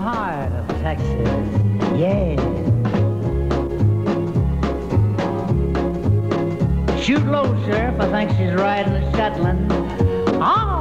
heart of Texas, yeah. Shoot low, Sheriff, I think she's riding a Shetland. Oh!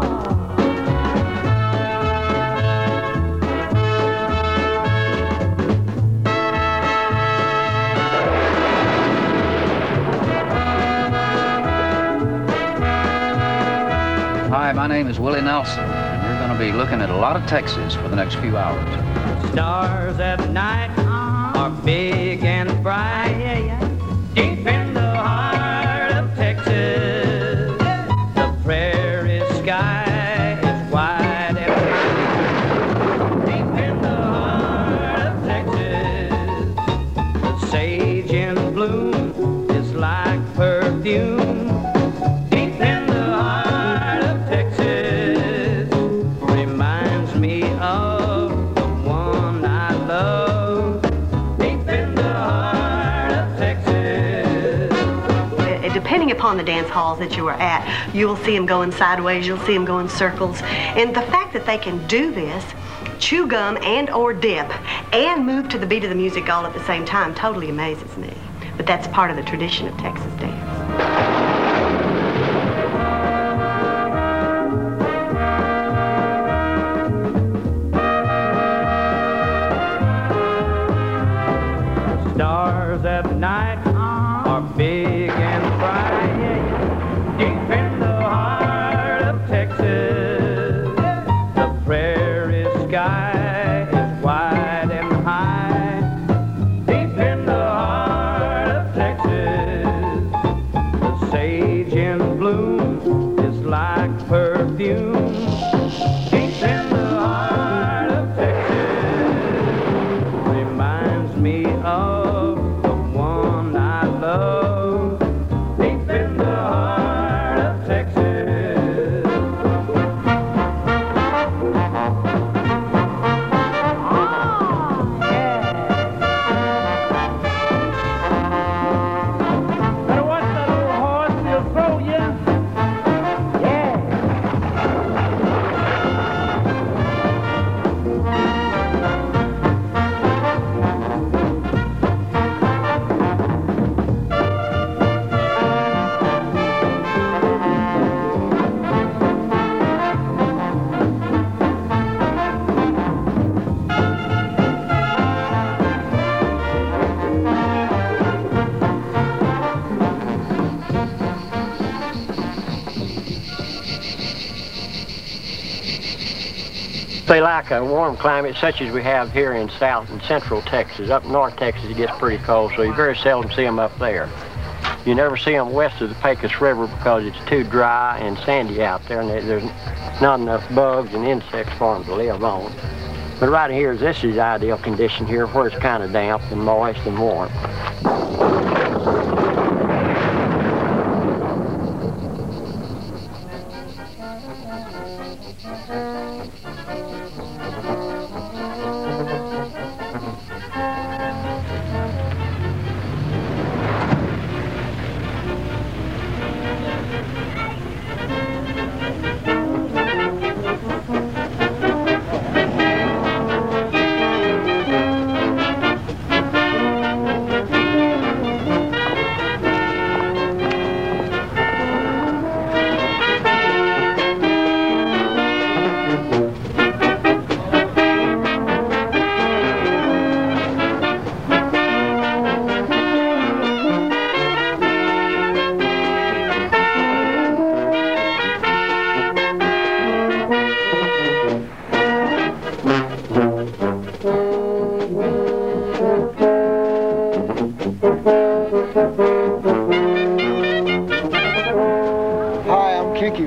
Hi, my name is Willie Nelson, and you're going to be looking at a lot of Texas for the next few hours. Stars at night are big and bright, yeah, yeah. Deep in the heart of Texas, the prairie sky is wide and high. Deep in the heart of Texas, the sage in bloom is like perfume. Depending upon the dance halls that you are at, you will see them going sideways, you'll see them go in circles. And the fact that they can do this, chew gum and or dip, and move to the beat of the music all at the same time totally amazes me. But that's part of the tradition of Texas dance. Stars at night are big and bright, deep in the heart of Texas. The prairie sky is wide and high, deep in the heart of Texas. The sage in bloom is like perfume, deep in the heart of Texas. Reminds me of They like a warm climate such as we have here in South and Central Texas. Up North Texas it gets pretty cold, so you very seldom see them up there. You never see them west of the Pecos River because it's too dry and sandy out there, and there's not enough bugs and insects for them to live on. But right here, this is the ideal condition here where it's kind of damp and moist and warm.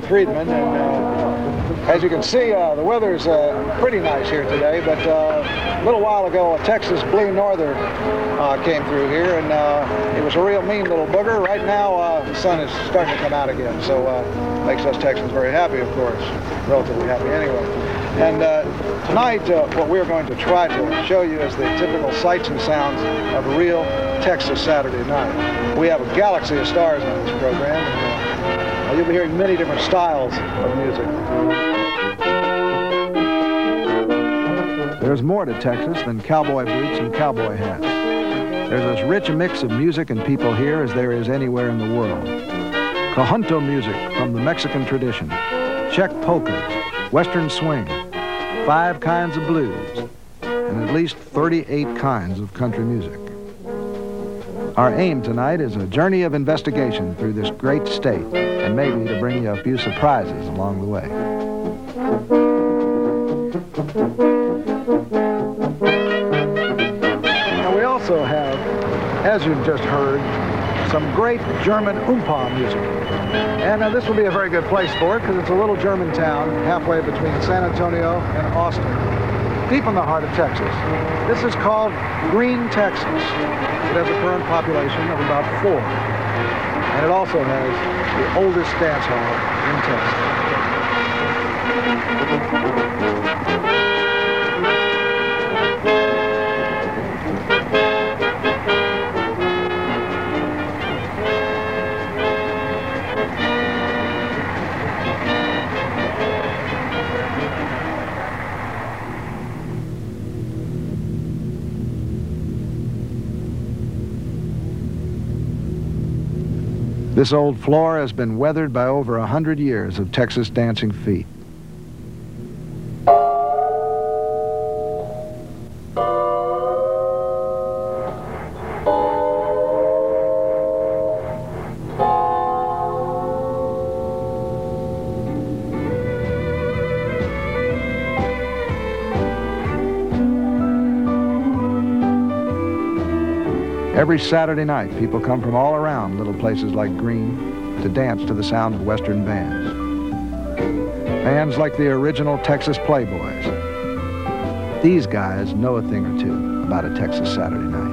Friedman, and as you can see, the weather's pretty nice here today, but a little while ago a Texas Blue Norther came through here, and it was a real mean little booger. Right now the sun is starting to come out again, so makes us Texans very happy, of course, relatively happy anyway. And tonight what we're going to try to show you is the typical sights and sounds of a real Texas Saturday night. We have a galaxy of stars on this program, and you'll be hearing many different styles of music. There's more to Texas than cowboy boots and cowboy hats. There's as rich a mix of music and people here as there is anywhere in the world. Conjunto music from the Mexican tradition, Czech polkas, Western swing, 5 kinds of blues, and at least 38 kinds of country music. Our aim tonight is a journey of investigation through this great state, and maybe to bring you a few surprises along the way. Now we also have, as you've just heard, some great German Oompa music. And this will be a very good place for it because it's a little German town halfway between San Antonio and Austin, deep in the heart of Texas. This is called Green, Texas. It has a current population of about 4. And it also has the oldest dance hall in Texas. This old floor has been weathered by over 100 years of Texas dancing feet. Every Saturday night, people come from all around little places like Green to dance to the sound of Western bands. Bands like the original Texas Playboys. These guys know a thing or two about a Texas Saturday night.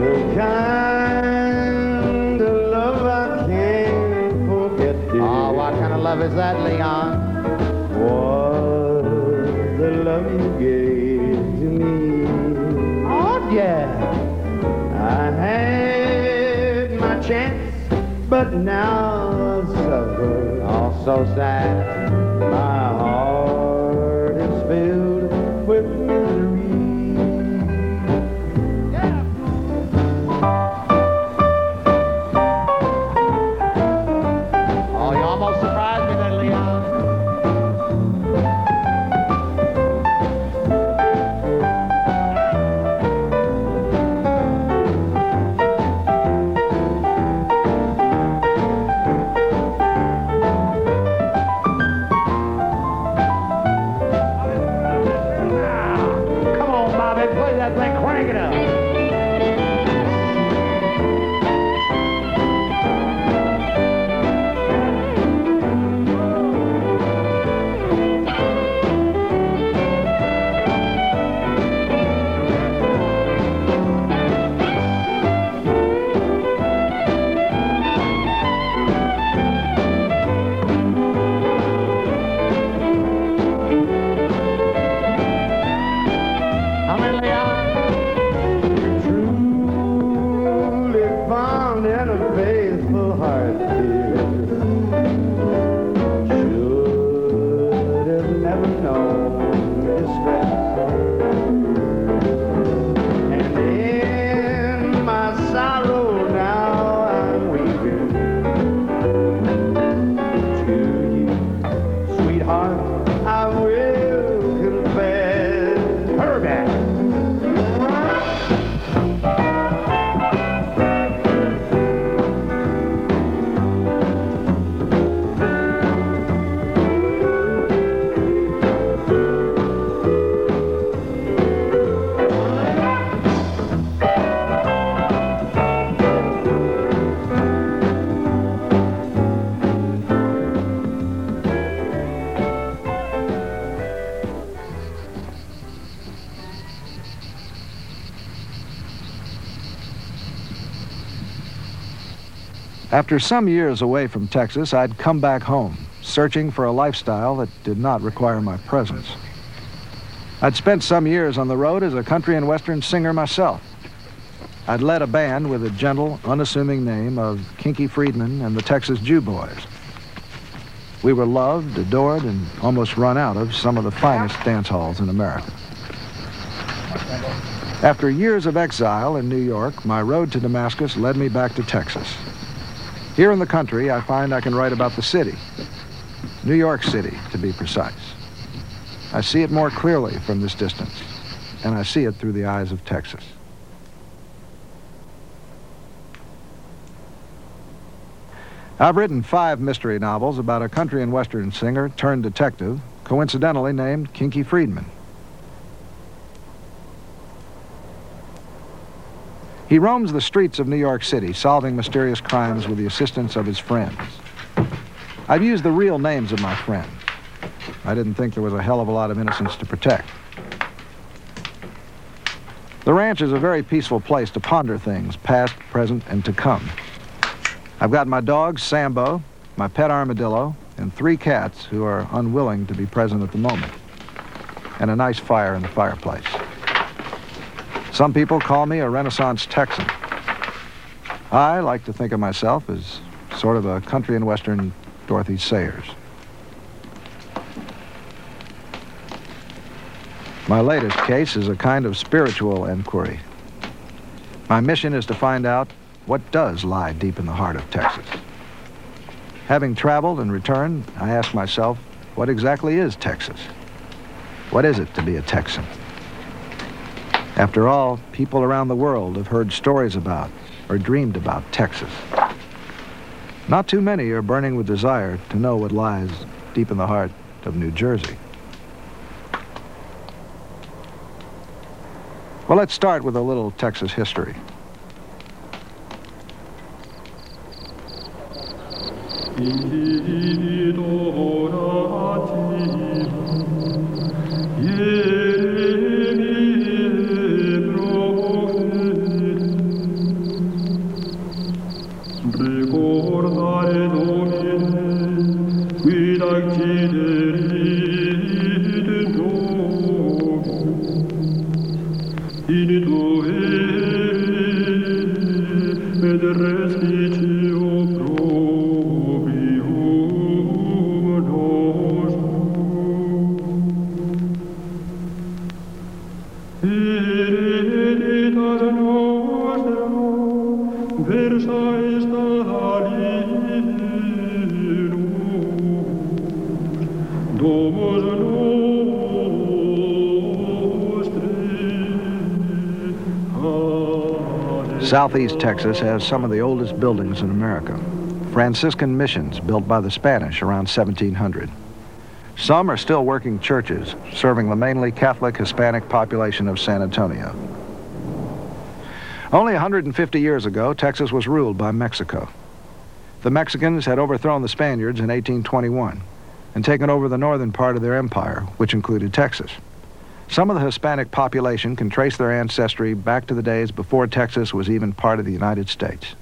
The kind of love I can't forget. Oh, what kind of love is that, Leon? Was the love you gave to me. Oh, yeah. I had my chance, but now I suffer. Oh, so sad. My heart is filled with misery. Yeah. Oh, you almost surprised me there, Leon. After some years away from Texas, I'd come back home, searching for a lifestyle that did not require my presence. I'd spent some years on the road as a country and western singer myself. I'd led a band with the gentle, unassuming name of Kinky Friedman and the Texas Jew Boys. We were loved, adored, and almost run out of some of the finest dance halls in America. After years of exile in New York, my road to Damascus led me back to Texas. Here in the country, I find I can write about the city, New York City, to be precise. I see it more clearly from this distance, and I see it through the eyes of Texas. I've written 5 mystery novels about a country and western singer turned detective, coincidentally named Kinky Friedman. He roams the streets of New York City, solving mysterious crimes with the assistance of his friends. I've used the real names of my friends. I didn't think there was a hell of a lot of innocence to protect. The ranch is a very peaceful place to ponder things, past, present, and to come. I've got my dog, Sambo, my pet armadillo, and 3 cats who are unwilling to be present at the moment, and a nice fire in the fireplace. Some people call me a Renaissance Texan. I like to think of myself as sort of a country and western Dorothy Sayers. My latest case is a kind of spiritual inquiry. My mission is to find out what does lie deep in the heart of Texas. Having traveled and returned, I ask myself, what exactly is Texas? What is it to be a Texan? After all, people around the world have heard stories about or dreamed about Texas. Not too many are burning with desire to know what lies deep in the heart of New Jersey. Well, let's start with a little Texas history. Southeast Texas has some of the oldest buildings in America. Franciscan missions built by the Spanish around 1700. Some are still working churches, serving the mainly Catholic Hispanic population of San Antonio. Only 150 years ago, Texas was ruled by Mexico. The Mexicans had overthrown the Spaniards in 1821 and taken over the northern part of their empire, which included Texas. Some of the Hispanic population can trace their ancestry back to the days before Texas was even part of the United States.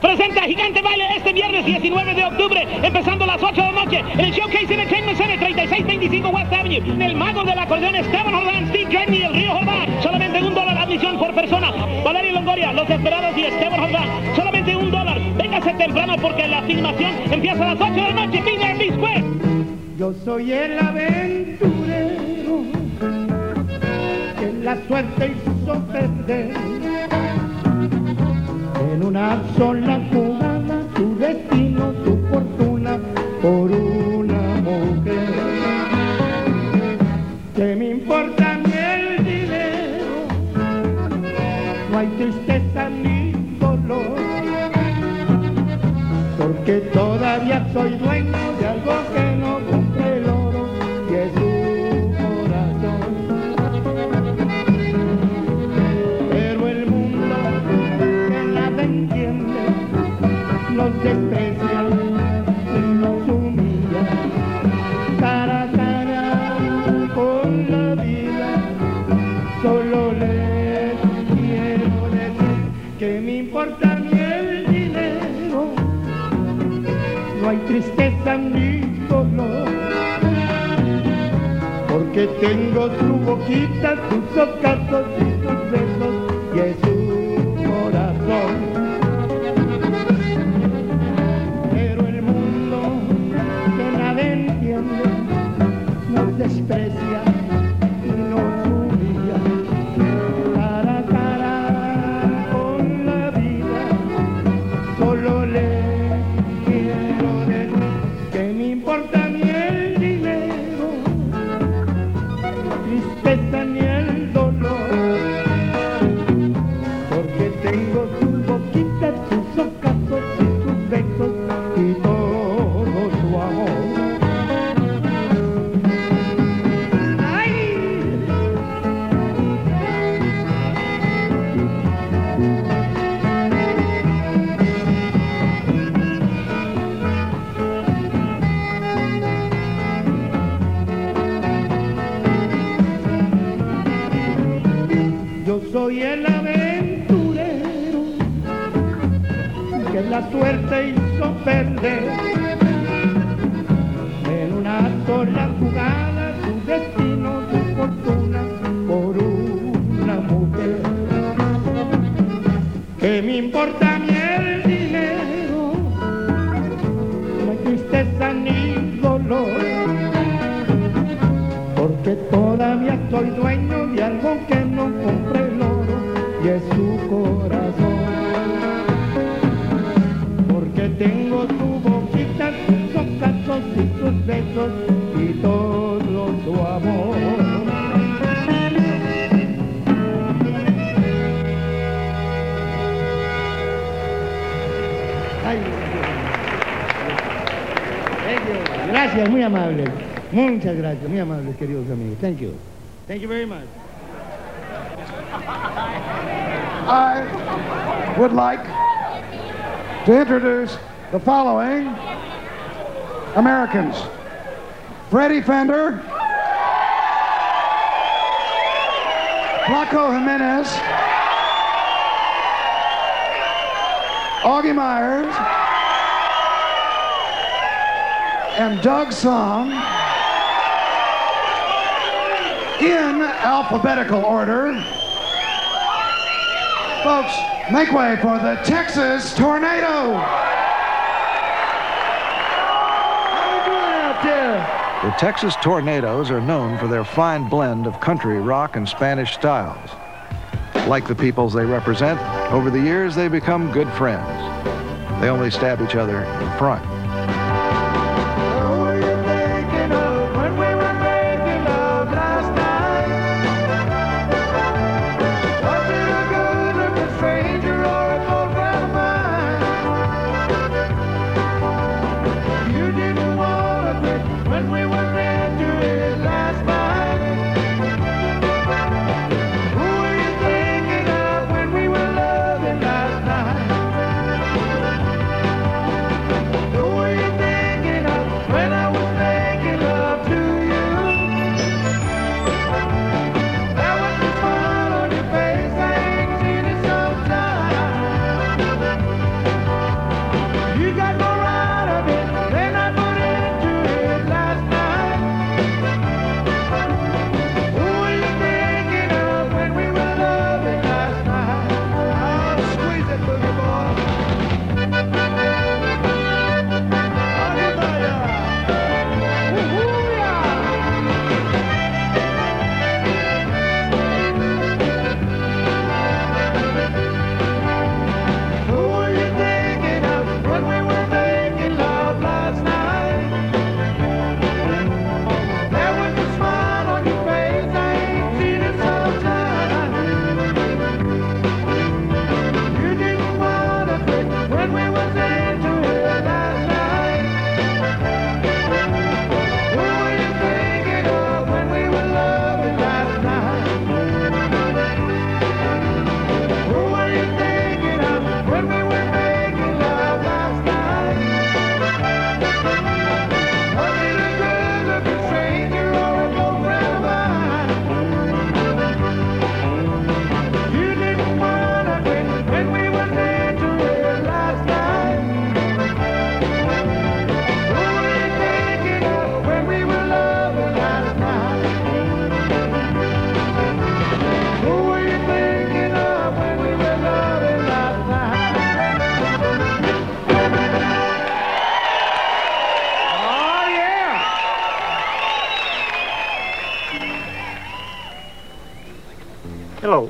Presenta Gigante Baile este viernes 19 de octubre, empezando a las 8 de la noche, en el Showcase Entertainment Center, 3625 West Avenue. El mago del acordeón Esteban Jordán, Steve Journey y el Río Jordán. Solamente $1 admisión por persona. Valeria Longoria, Los Esperados y Esteban Jordán. Solamente $1. Véngase temprano porque la filmación empieza a las 8 de la noche. Be there, be square. Yo soy el aventurero que la suerte hizo perder. En una sola jugada, tu destino, tu fortuna, por una mujer. ¿Qué me importa ni el dinero? No hay tristeza ni dolor. porque todavía soy dueño de algo que no compre el oro, y es su corazón. Pero el mundo que nada entiende nos desprecia y nos humilla cara a cara con la vida. Solo les quiero decir que me importa ni el dinero, no hay tristeza ni dolor, porque tengo su boquita, sus ojazos y sus besos, y es su corazón. Pero el mundo que nada entiende nos desprecia y nos humilla cara a cara con la vida. Solo le quiero decir que me importa ni el dinero, tristeza ni el dolor, porque tengo sus boquitas, sus ojazos y sus besos y todo su amor. ¡Ay! Yo soy el aventurero que la suerte hizo perder. En una sola jugada su destino, su fortuna por una mujer. ¿Qué me importa a mí el dinero? No hay tristeza ni dolor, porque todavía soy dueño de algo que no compré el oro, y es su corazón. Porque tengo su boquita, sus ojazos y sus besos y todo su amor. Ay, gracias, muy amable. Muchas gracias, muy amables, queridos amigos. Thank you. Thank you very much. I would like to introduce the following Americans: Freddie Fender, Flaco Jimenez, Augie Myers, and Doug Song, in alphabetical order. Folks, make way for the Texas Tornado. How are we doing out there? The Texas Tornadoes are known for their fine blend of country, rock, and Spanish styles. Like the peoples they represent, over the years they've become good friends. They only stab each other in front. What were you thinking of when we were making love last night? Was it a good-looking stranger or a old friend of mine? You didn't want to quit when we were into it last night. Who were you thinking of when we were loving last night? Hello,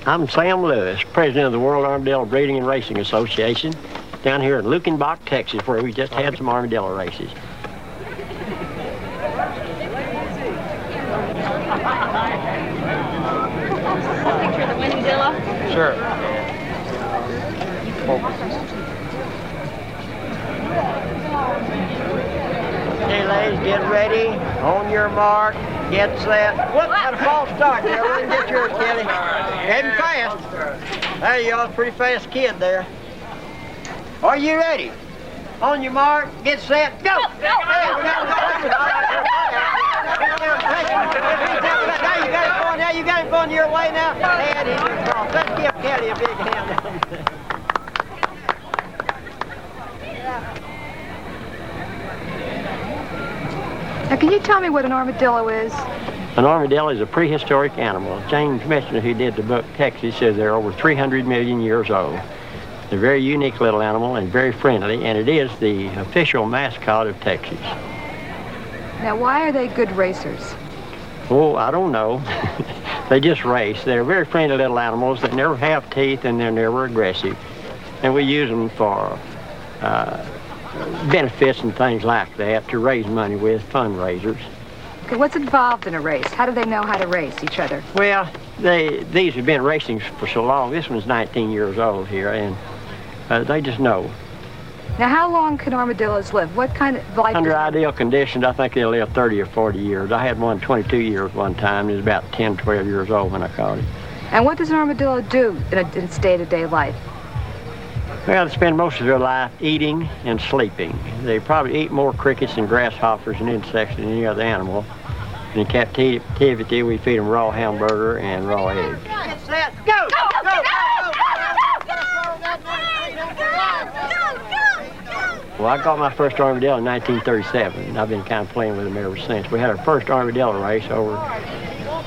I'm Sam Lewis, president of the World Armadillo Breeding and Racing Association, down here in Luckenbach, Texas, where we just had some armadillo races. Picture of the Windilla. Sure. Okay, ladies, get ready. On your mark, get set. Whoop, had a false start there. Run and get yours, Kelly. Heading fast. There you are, pretty fast kid there. Are you ready? On your mark, get set, go! Now you got it going your way now. And he's across. Let's give Kelly a big hand. Now, can you tell me what an armadillo is? An armadillo is a prehistoric animal. James Michener, who did the book Texas, says they're over 300 million years old. They're a very unique little animal and very friendly, and it is the official mascot of Texas. Now, why are they good racers? Oh, I don't know. They just race. They're very friendly little animals that never have teeth and they're never aggressive. And we use them for benefits and things like that to raise money with, fundraisers. Okay, what's involved in a race? How do they know how to race each other? Well, these have been racing for so long. This one's 19 years old here, and they just know. Now, how long can armadillos live? What kind of life? Under ideal conditions, I think they'll live 30 or 40 years. I had one 22 years one time. He was about 10, 12 years old when I caught him. And what does an armadillo do in its day-to-day life? Well, they spend most of their life eating and sleeping. They probably eat more crickets and grasshoppers and insects than any other animal. And in captivity, we feed them raw hamburger and raw eggs. Get set, go! Well, I got my first armadillo in 1937, and I've been kind of playing with them ever since. We had our first armadillo race over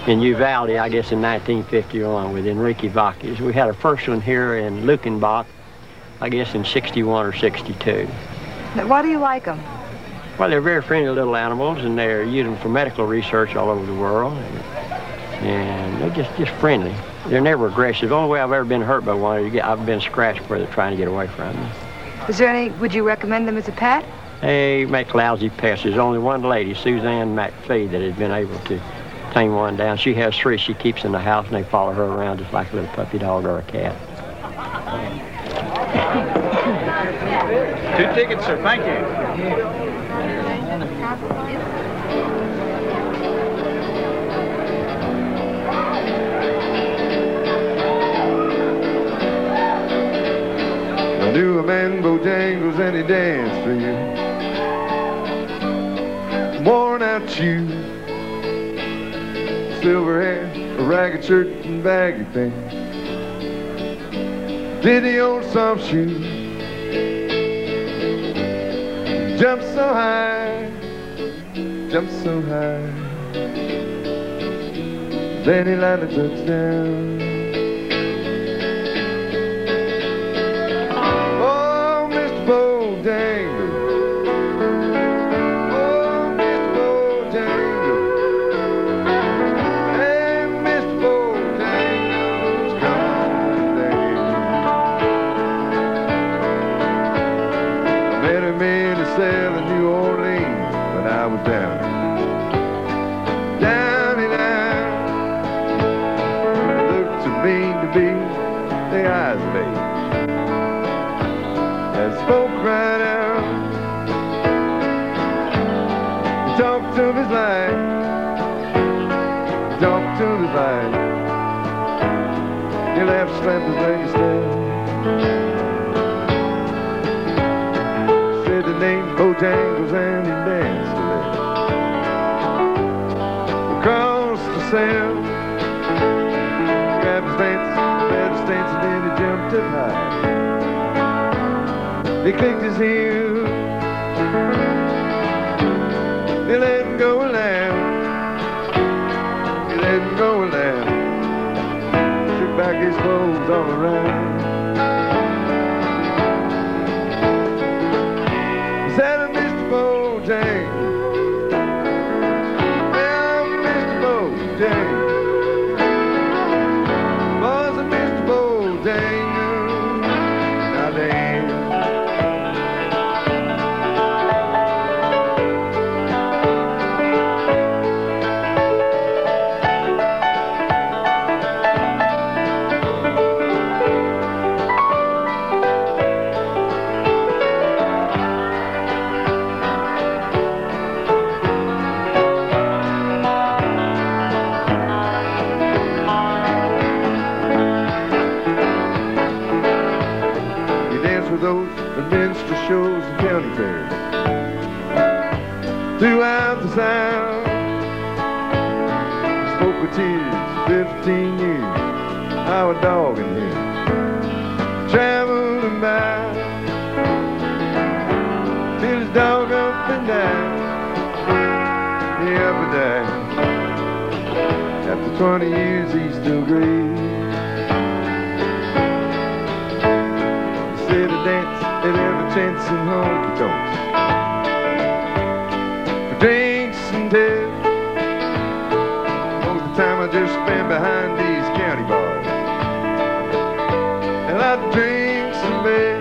in Uvalde, I guess, in 1951 with Enrique Vázquez. We had our first one here in Luckenbach, I guess, in 61 or 62. Now, why do you like them? Well, they're very friendly little animals, and they're used them for medical research all over the world. And they're just friendly. They're never aggressive. The only way I've ever been hurt by one is I've been scratched where they're trying to get away from me. Would you recommend them as a pet? They make lousy pets. There's only one lady, Suzanne McPhee, that has been able to tame one down. She has 3 she keeps in the house, and they follow her around just like a little puppy dog or a cat. 2 tickets, sir. Thank you. I knew a man Bojangles and he danced for you. Worn out shoes, silver hair, a ragged shirt and baggy pants. Did he own some shoes? Jumped so high, jumped so high. Then he landed a touchdown. Slapped his leg instead. Said the name Bojangles and he danced to it. Across the sand, grabbed his stance, grabbed his stance, and then he jumped up high. He clicked his heels, he let him go and laugh. He let him go and laugh. Back his clothes all around. Is that a Mr. Bojangles? Well, Mr. Bojangles. Bojangles. Was a Mr. Bojangles. Now damn. Those minstrel shows and county fairs throughout the South. Spoke with tears 15 years, our dog and him traveled about till his dog up and down, yeah, up and down. After 20 years he still grieves. Dance at every chance in honky tonks for drinks and tips. Most of the time I just spend behind these county bars, and I drink some beer.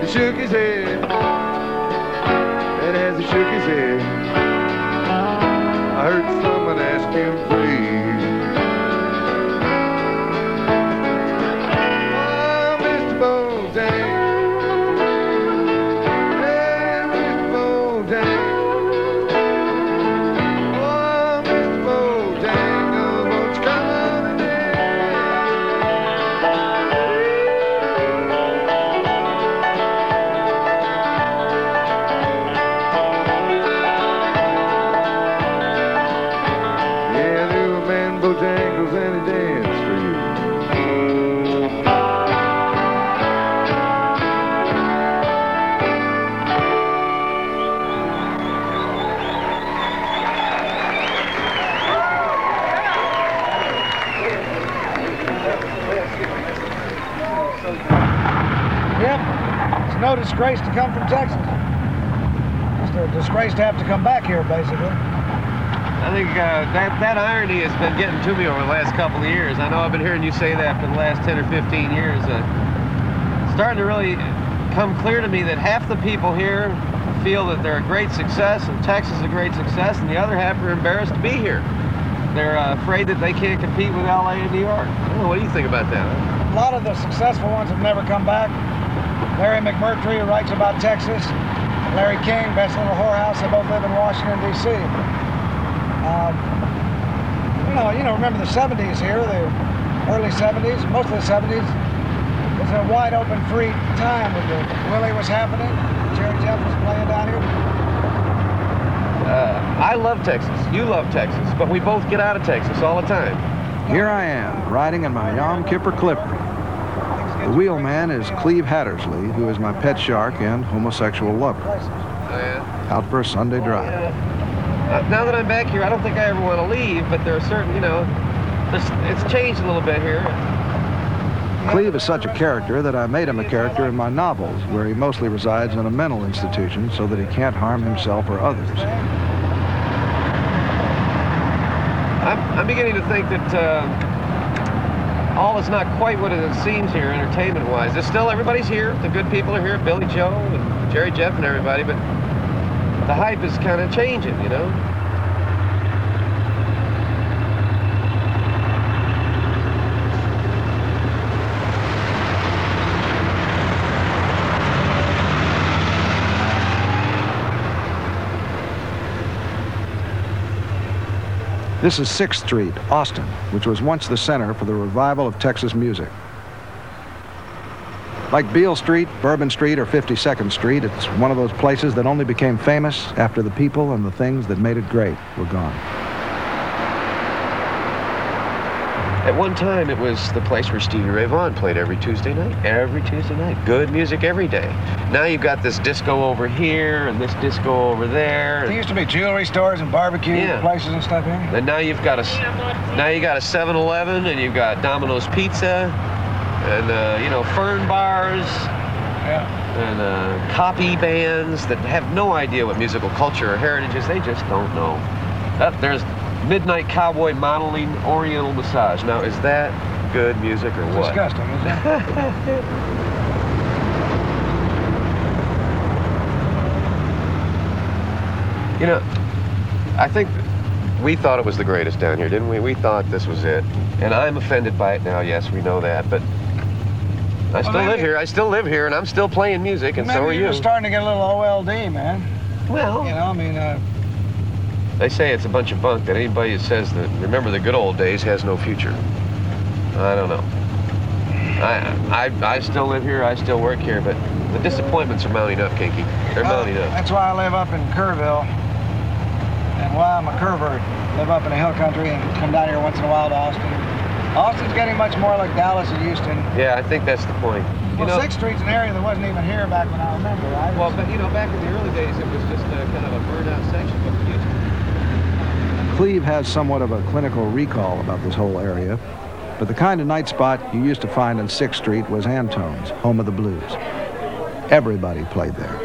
He shook his head, and as he shook his head, I heard someone ask him please. Bojangles and he danced for you. Yep, it's no disgrace to come from Texas. It's a disgrace to have to come back here, basically. I think that irony has been getting to me over the last couple of years. I know I've been hearing you say that for the last 10 or 15 years. It's starting to really come clear to me that half the people here feel that they're a great success and Texas is a great success, and the other half are embarrassed to be here. They're afraid that they can't compete with LA and New York. I don't know, what do you think about that? A lot of the successful ones have never come back. Larry McMurtry, who writes about Texas, Larry King, Best Little Whorehouse, they both live in Washington, D.C. Remember the 70s here, the early 70s, most of the 70s. It was a wide open, free time when the Willie was happening. Jerry Jeff was playing down here. I love Texas. You love Texas. But we both get out of Texas all the time. Here I am, riding in my Yom Kippur Clipper. The wheelman is Cleve Hattersley, who is my pet shark and homosexual lover. Oh, yeah? Out for a Sunday drive. Now that I'm back here, I don't think I ever want to leave, but there are certain, it's changed a little bit here. Cleve is such a character that I made him a character in my novels, where he mostly resides in a mental institution so that he can't harm himself or others. I'm beginning to think that all is not quite what it seems here, entertainment-wise. There's still, everybody's here. The good people are here, Billy Joe and Jerry Jeff and everybody, but the hype is kind of changing, This is 6th Street, Austin, which was once the center for the revival of Texas music. Like Beale Street, Bourbon Street, or 52nd Street, it's one of those places that only became famous after the people and the things that made it great were gone. At one time, it was the place where Stevie Ray Vaughan played every Tuesday night. Every Tuesday night. Good music every day. Now you've got this disco over here and this disco over there. There used to be jewelry stores and barbecue places and stuff here. And now you got a 7-Eleven, and you've got Domino's Pizza, and Fern bars, and copy bands that have no idea what musical culture or heritage is. They just don't know. There's Midnight Cowboy Modeling Oriental Massage. Now, is that good music or what? Disgusting, isn't it? You know, I think we thought it was the greatest down here, didn't we? We thought this was it. And I'm offended by it now, yes, we know that, but I still live here. I still live here, and I'm still playing music, and so are you. Maybe you're starting to get a little OLD, man. Well, you know, I mean, they say it's a bunch of bunk that anybody that says that remember the good old days has no future. I don't know. I still live here, I still work here, but the disappointments are mounting up, Kinky. They're mounting up. That's why I live up in Kerrville, and why I'm a Kervert. Live up in the hill country and come down here once in a while to Austin. Austin's getting much more like Dallas and Houston. Yeah, I think that's the point. Well, 6th Street's an area that wasn't even here back when I remember, right? Well, but you know, back in the early days, it was just kind of a burned-out section of Houston. Cleve has somewhat of a clinical recall about this whole area, but the kind of night spot you used to find on 6th Street was Antone's, home of the blues. Everybody played there.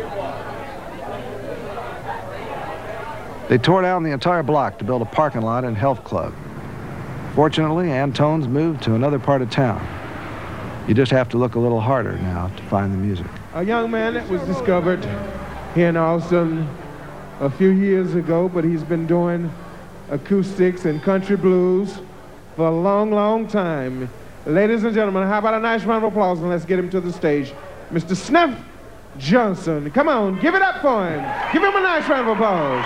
They tore down the entire block to build a parking lot and health club. Fortunately, Antone's moved to another part of town. You just have to look a little harder now to find the music. A young man that was discovered here in Austin a few years ago, but he's been doing acoustics and country blues for a long, long time. Ladies and gentlemen, how about a nice round of applause, and let's get him to the stage. Mr. Sniff Johnson. Come on, give it up for him. Give him a nice round of applause.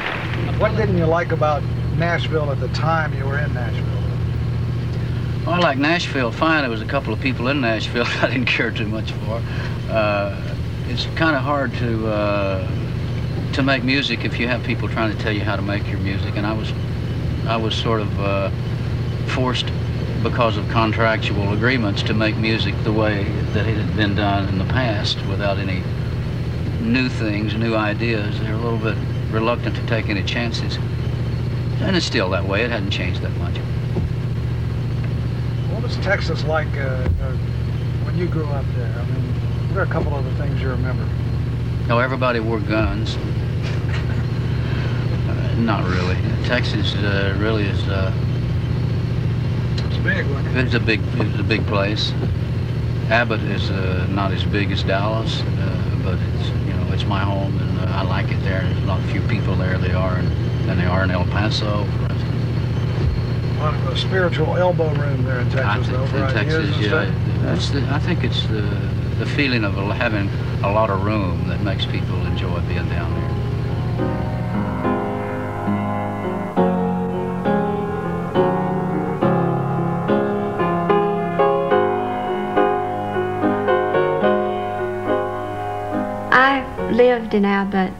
What didn't you like about Nashville at the time you were in Nashville? Well, I like Nashville fine. There was a couple of people in Nashville I didn't care too much for. It's kind of hard to make music if you have people trying to tell you how to make your music, and I was sort of forced because of contractual agreements to make music the way that it had been done in the past without any new things, new ideas. They're a little bit reluctant to take any chances. And it's still that way. It hadn't changed that much. What was Texas like when you grew up there? I mean, what are a couple of the things you remember? No, everybody wore guns. Not really. Texas really is. It's big, wasn't it? It's a big place. Abbott is not as big as Dallas, but it's my home, and I like it there. There's not a few people there than they are in El Paso, for instance. A lot of spiritual elbow room there in Texas, I think it's the feeling of having a lot of room that makes people enjoy being down there. I lived in Abbott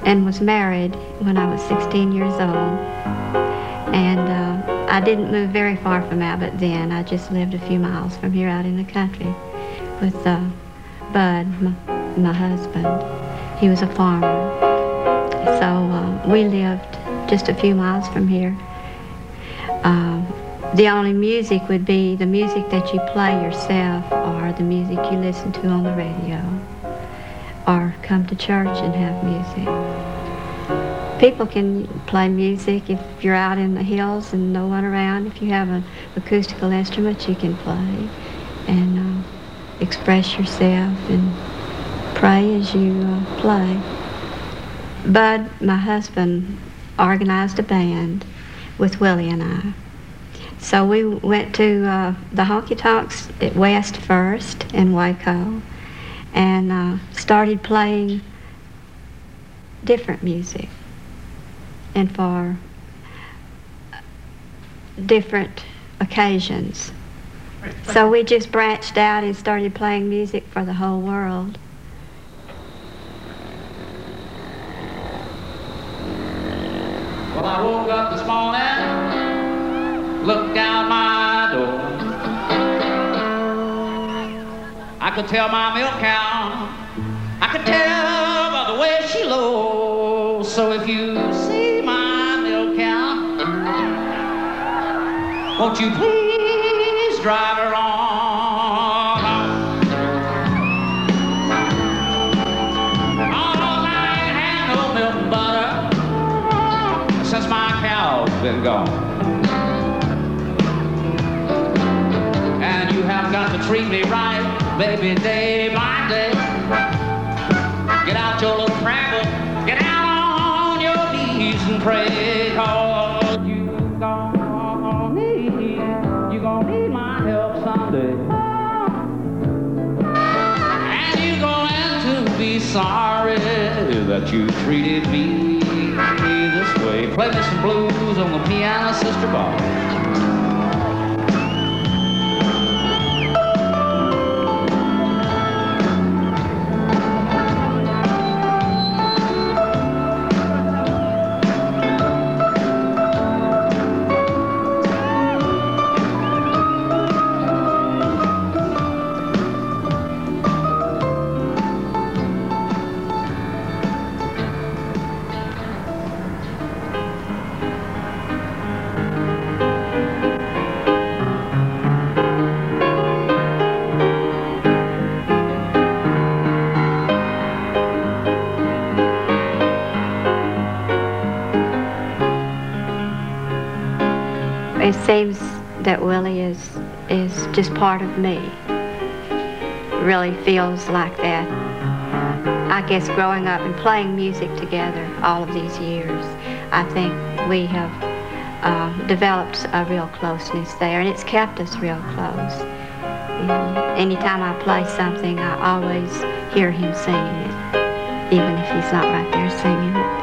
and was married when I was 16 years old. And I didn't move very far from Abbott then. I just lived a few miles from here out in the country with Bud, my husband. He was a farmer. So we lived just a few miles from here. The only music would be the music that you play yourself or the music you listen to on the radio or come to church and have music. People can play music if you're out in the hills and no one around. If you have an acoustical instrument, you can play and express yourself and pray as you play. Bud, my husband, organized a band with Willie and I. So we went to the Honky Tonks at West First in Waco and started playing different music and for different occasions. So we just branched out and started playing music for the whole world. Well, I woke up this morning, looked out my door. I could tell my milk cow, I could tell by the way she lows. So if you see my milk cow, won't you please drive her on home? Oh, I ain't had no milk and butter since my cow's been gone. And you have got to treat me right, baby, day by day. Get out your little prayer book, get out on your knees and pray, 'cause you gonna need my help someday. And you're going to be sorry that you treated me this way. Play me some blues on the piano, Sister Bob. It seems that Willie is just part of me. Really feels like that. I guess growing up and playing music together all of these years, I think we have developed a real closeness there, and it's kept us real close. And anytime I play something, I always hear him singing it, even if he's not right there singing it.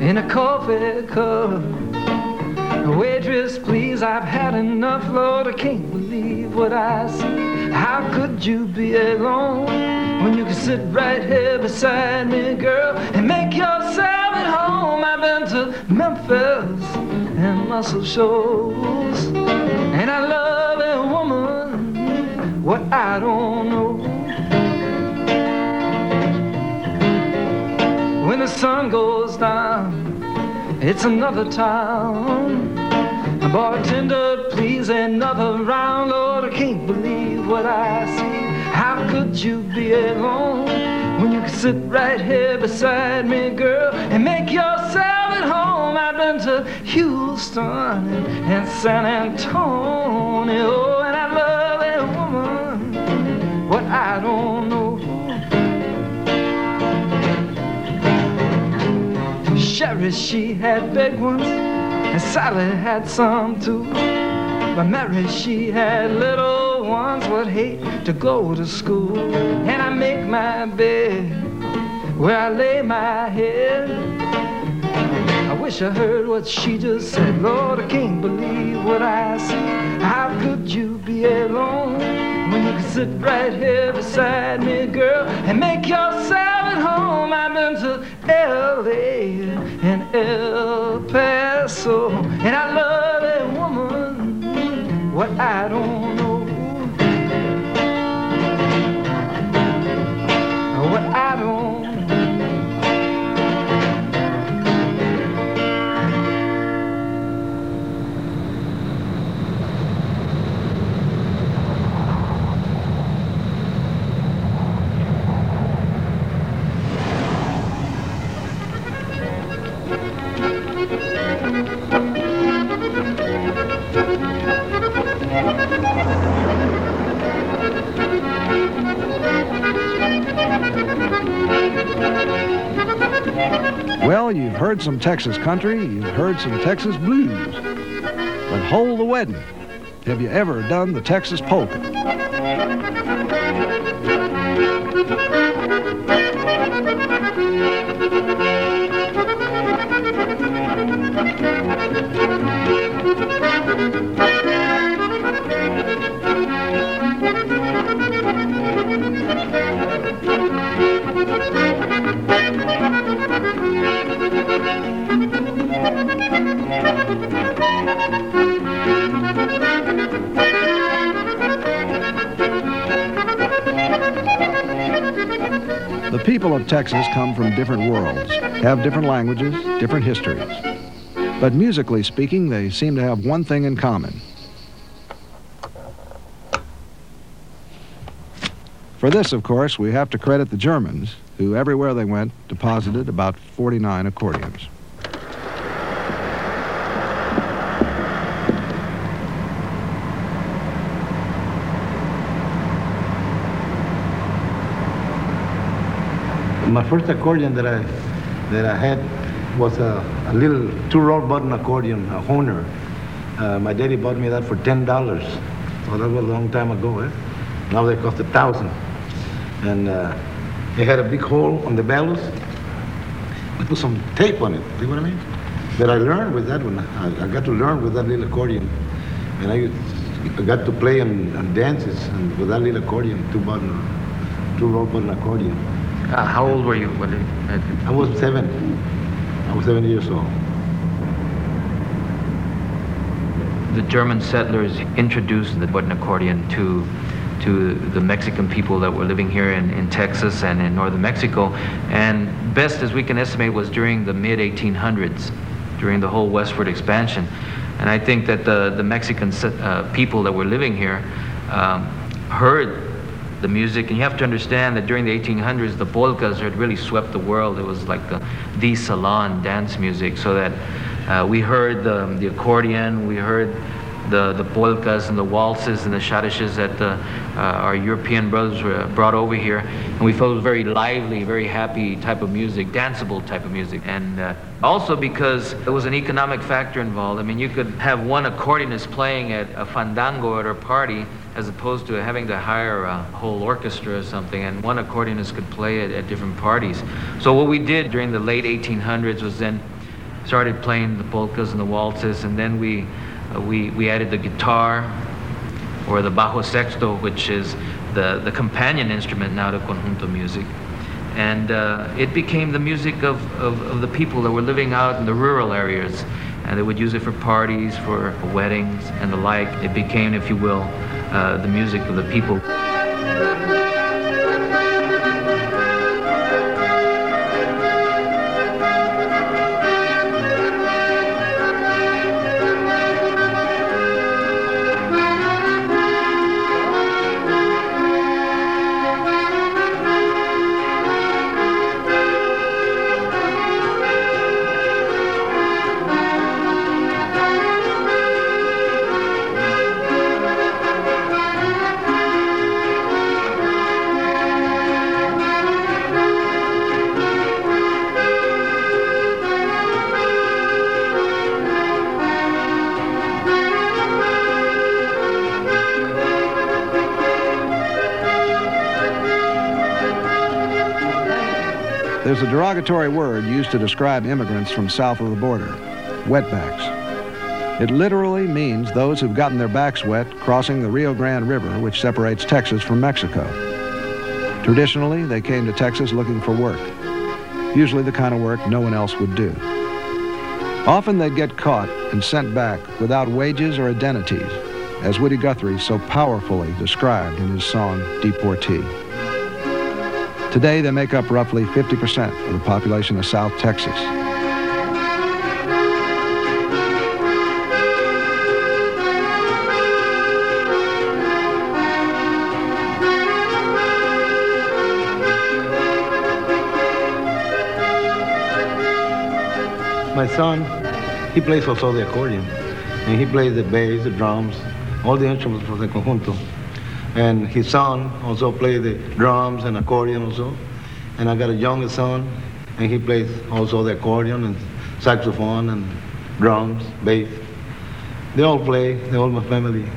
in a coffee cup. Waitress, please, I've had enough, Lord, I can't believe what I see. How could you be alone when you can sit right here beside me, girl, and make yourself at home? I've been to Memphis and Muscle Shoals, and I love a woman, what I don't know. When the sun goes down, it's another town. Bartender, please, another round. Lord, I can't believe what I see. How could you be alone when you can sit right here beside me, girl, and make yourself at home? I've been to Houston and San Antonio, and I love a woman, what I don't know. Sherry, she had big ones, and Sally had some too. But Mary, she had little ones would hate to go to school. And I make my bed where I lay my head. I wish I heard what she just said. Lord, I can't believe what I see. How could you be alone when you can sit right here beside me, girl, and make yourself at home? I've been to L.A. and El Paso, and I love a woman, what I don't know. What I don't know. Well, you've heard some Texas country, you've heard some Texas blues, but hold the wedding. Have you ever done the Texas polka? The people of Texas come from different worlds, have different languages, different histories. But musically speaking, they seem to have one thing in common. For this, of course, we have to credit the Germans, who everywhere they went deposited about 49 accordions. My first accordion that I had was a little two-roll button accordion, a Hohner. My daddy bought me that for $10. So that was a long time ago, eh? Now they cost $1,000. And it had a big hole on the bellows. We put some tape on it, see what I mean? But I learned with that one. I got to learn with that little accordion. And I got to play on dances and with that little accordion, two-roll button accordion. How old were you when it? I was 7. I was 7 years old. The German settlers introduced the button accordion to the Mexican people that were living here in Texas and in northern Mexico, and best as we can estimate was during the mid-1800s, during the whole westward expansion. And I think that the Mexican people that were living here heard the music, and you have to understand that during the 1800s, the polkas had really swept the world. It was like the salon dance music, so that we heard the accordion, we heard the polkas and the waltzes and the schottisches that our European brothers brought over here, and we felt it was very lively, very happy type of music, danceable type of music. And also because there was an economic factor involved. I mean, you could have one accordionist playing at a fandango at a party as opposed to having to hire a whole orchestra or something, and one accordionist could play at different parties. So what we did during the late 1800s was then started playing the polkas and the waltzes, and then we added the guitar, or the bajo sexto, which is the companion instrument now to conjunto music. And it became the music of the people that were living out in the rural areas, and they would use it for parties, for weddings, and the like. It became, if you will, the music of the people. There's a derogatory word used to describe immigrants from south of the border, wetbacks. It literally means those who've gotten their backs wet crossing the Rio Grande River, which separates Texas from Mexico. Traditionally, they came to Texas looking for work, usually the kind of work no one else would do. Often they'd get caught and sent back without wages or identities, as Woody Guthrie so powerfully described in his song, Deportee. Today, they make up roughly 50% of the population of South Texas. My son, he plays also the accordion, and he plays the bass, the drums, all the instruments for the conjunto. And his son also plays the drums and accordion also. And I got a younger son, and he plays also the accordion and saxophone and drums, bass. They all play, they're all my family.